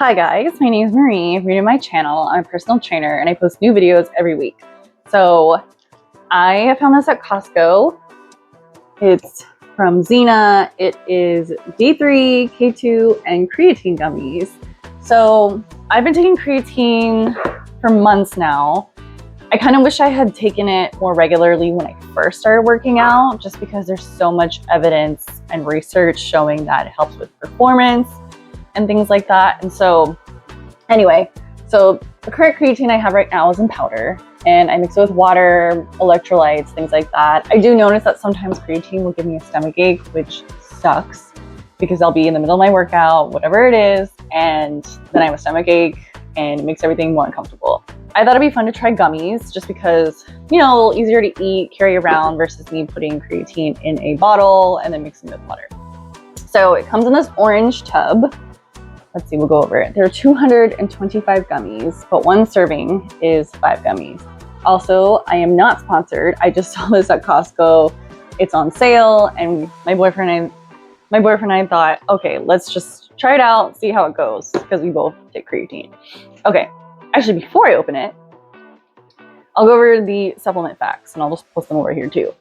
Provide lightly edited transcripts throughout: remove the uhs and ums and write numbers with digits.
Hi guys, my name is Marie. If you're new to my channel, I'm a personal trainer and I post new videos every week. So I found this at Costco. It's from Zena. It is D3, K2, and creatine gummies. So I've been taking creatine for months now. I kind of wish I had taken it more regularly when I first started working out, just because there's so much evidence and research showing that it helps with performance and things like that. And so anyway, so the current creatine I have right now is in powder and I mix it with water, electrolytes, things like that. I do notice that sometimes creatine will give me a stomach ache, which sucks because I'll be in the middle of my workout, whatever it is, and then I have a stomach ache and it makes everything more uncomfortable. I thought it'd be fun to try gummies just because, you know, a little easier to eat, carry around versus me putting creatine in a bottle and then mixing it with water. So it comes in this orange tub. Let's see, we'll go over it. There are 225 gummies, but one serving is 5 gummies. Also, I am not sponsored. I just saw this at Costco. It's on sale, and my boyfriend and I thought, okay, let's just try it out, see how it goes, because we both take creatine. Okay, actually, before I open it, I'll go over the supplement facts, and I'll just post them over here too.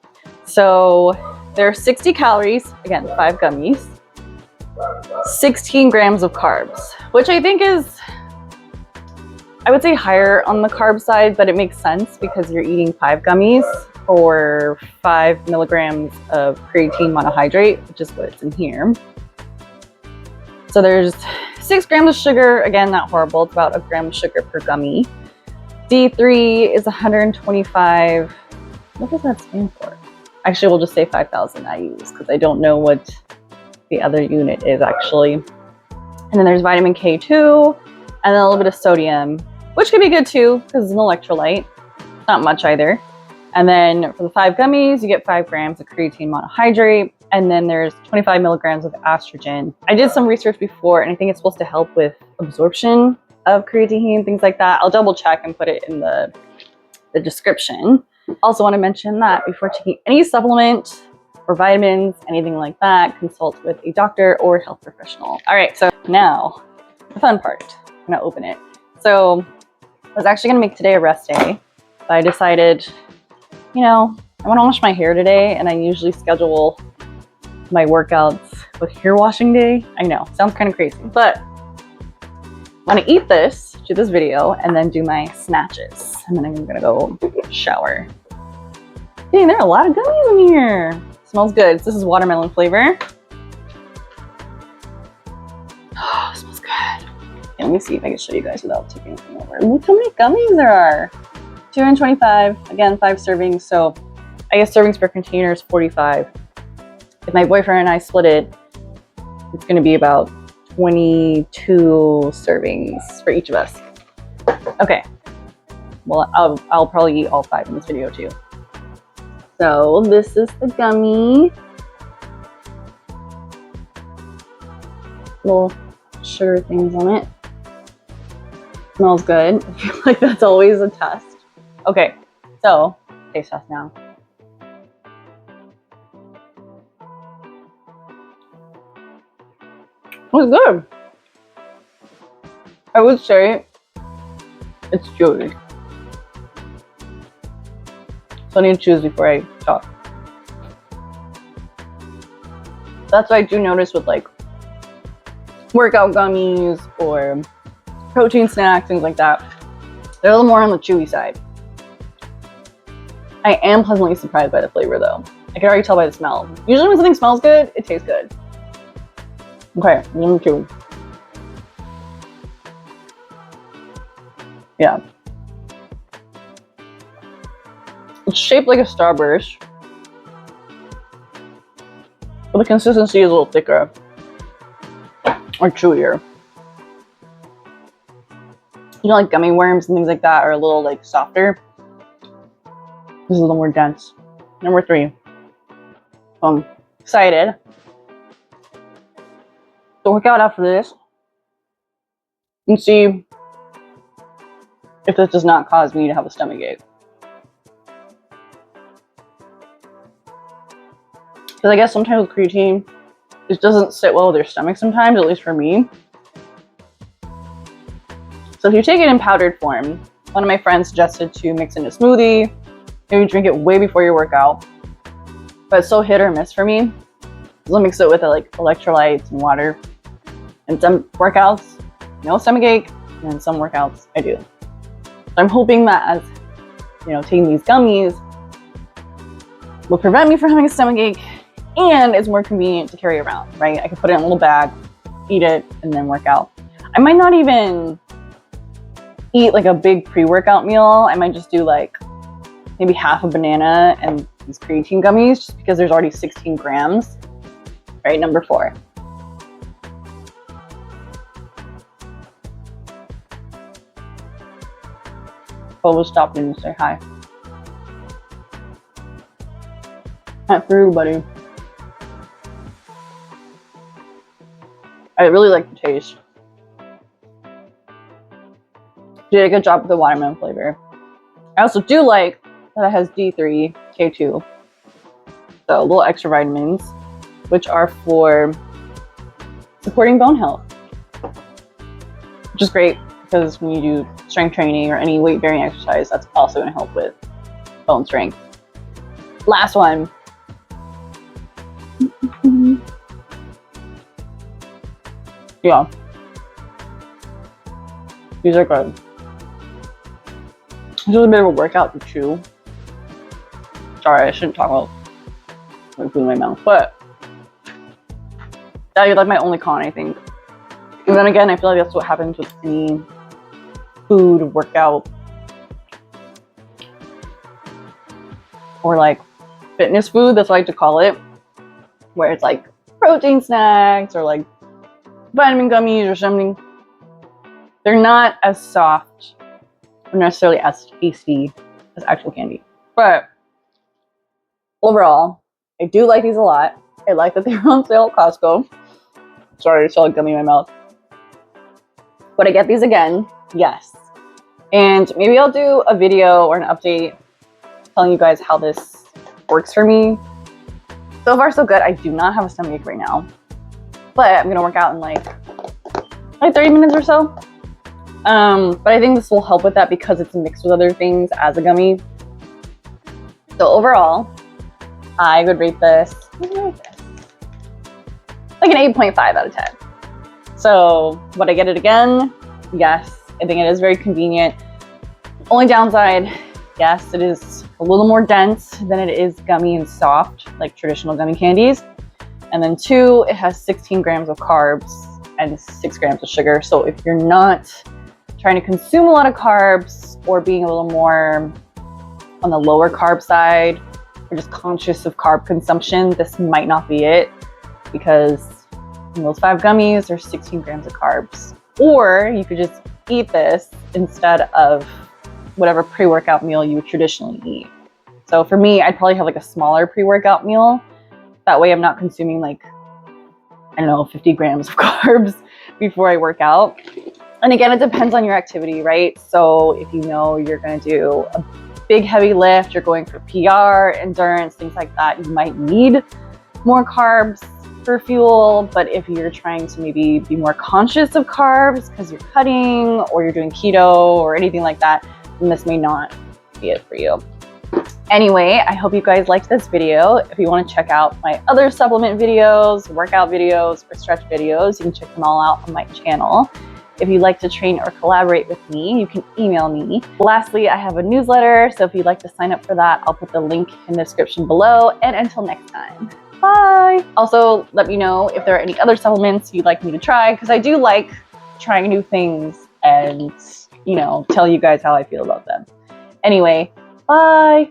So there are 60 calories, again, 5 gummies. 16 grams of carbs, which I think is, I would say higher on the carb side, but it makes sense because you're eating 5 gummies for 5 milligrams of creatine monohydrate, which is what's in here. So there's 6 grams of sugar, again, not horrible. It's about 1 gram of sugar per gummy. D3 is 125, what does that stand for? Actually, we'll just say 5,000 IUs because I don't know what the other unit is actually. And then there's vitamin K2 and then a little bit of sodium, which could be good too because it's an electrolyte, not much either. And then for the 5 gummies, you get 5 grams of creatine monohydrate, and then there's 25 milligrams of Astragin. I did some research before and I think it's supposed to help with absorption of creatine, things like that. I'll double check and put it in the description. Also want to mention that before taking any supplement or vitamins, anything like that, consult with a doctor or health professional. All right, so now the fun part. I'm gonna open it. So I was actually gonna make today a rest day, but I decided, you know, I wanna wash my hair today, and I usually schedule my workouts with hair washing day. I know, sounds kind of crazy, but I wanna eat this, do this video, and then do my snatches. And then I'm gonna go shower. Dang, there are a lot of gummies in here. Smells good. This is watermelon flavor. Oh, it smells good. Okay, let me see if I can show you guys without taking anything over. Look how many gummies there are. 225, again, 5 servings. So I guess servings per container is 45. If my boyfriend and I split it, it's gonna be about 22 servings for each of us. Okay, well, I'll probably eat all 5 in this video too. So this is the gummy. Little sugar things on it. Smells good. I feel like that's always a test. Okay, so taste test now. It's good. I would say it's chewy. So I need to choose before I talk. That's what I do notice with like workout gummies or protein snacks, things like that. They're a little more on the chewy side. I am pleasantly surprised by the flavor though. I can already tell by the smell. Usually when something smells good, it tastes good. Okay, number 2. Yeah. It's shaped like a starburst, but the consistency is a little thicker or chewier. You know, like gummy worms and things like that are a little like softer. This is a little more dense. Number 3. I'm excited to work out after this and see if this does not cause me to have a stomach ache. Because I guess sometimes with creatine, it doesn't sit well with your stomach sometimes, at least for me. So if you take it in powdered form, one of my friends suggested to mix in a smoothie, maybe drink it way before your workout. But it's so hit or miss for me. So I'll mix it with like electrolytes and water. And some workouts, no stomachache, and some workouts I do. So I'm hoping that as taking these gummies will prevent me from having a stomachache, and it's more convenient to carry around, right? I can put it in a little bag, eat it, and then work out. I might not even eat like a big pre-workout meal. I might just do like maybe half a banana and these creatine gummies, just because there's already 16 grams. Right, number 4. But we'll stop in and say hi. Hi for everybody. I really like the taste. She did a good job with the watermelon flavor. I also do like that it has D3, K2. So little extra vitamins, which are for supporting bone health. Which is great, because when you do strength training or any weight bearing exercise, that's also going to help with bone strength. Last one. Yeah. These are good. This is a bit of a workout to chew. Sorry, I shouldn't talk about my food in my mouth, but that is like my only con, I think. And then again, I feel like that's what happens with any food workout or like fitness food, that's what I like to call it, where it's like protein snacks or like vitamin gummies or something. They're not as soft or necessarily as tasty as actual candy. But overall, I do like these a lot. I like that they're on sale at Costco. Sorry, I still have gummy in my mouth. Would I get these again? Yes. And maybe I'll do a video or an update telling you guys how this works for me. So far, so good. I do not have a stomachache right now, but I'm gonna work out in like 30 minutes or so. But I think this will help with that because it's mixed with other things as a gummy. So overall, I would rate this like an 8.5 out of 10. So would I get it again? Yes. I think it is very convenient. Only downside, yes, it is a little more dense than it is gummy and soft, like traditional gummy candies. And then 2, it has 16 grams of carbs and 6 grams of sugar. So if you're not trying to consume a lot of carbs or being a little more on the lower carb side, or just conscious of carb consumption, this might not be it, because in those 5 gummies, there's 16 grams of carbs. Or you could just eat this instead of whatever pre-workout meal you would traditionally eat. So for me, I'd probably have like a smaller pre-workout meal. That way I'm not consuming like, I don't know, 50 grams of carbs before I work out. And again, it depends on your activity, right? So if you know you're gonna do a big heavy lift, you're going for PR, endurance, things like that, you might need more carbs for fuel. But if you're trying to maybe be more conscious of carbs because you're cutting or you're doing keto or anything like that, then this may not be it for you. Anyway, I hope you guys liked this video. If you want to check out my other supplement videos, workout videos, or stretch videos, you can check them all out on my channel. If you'd like to train or collaborate with me, you can email me. Lastly, I have a newsletter, so if you'd like to sign up for that, I'll put the link in the description below. And until next time, bye! Also, let me know if there are any other supplements you'd like me to try, because I do like trying new things and, tell you guys how I feel about them. Anyway, bye!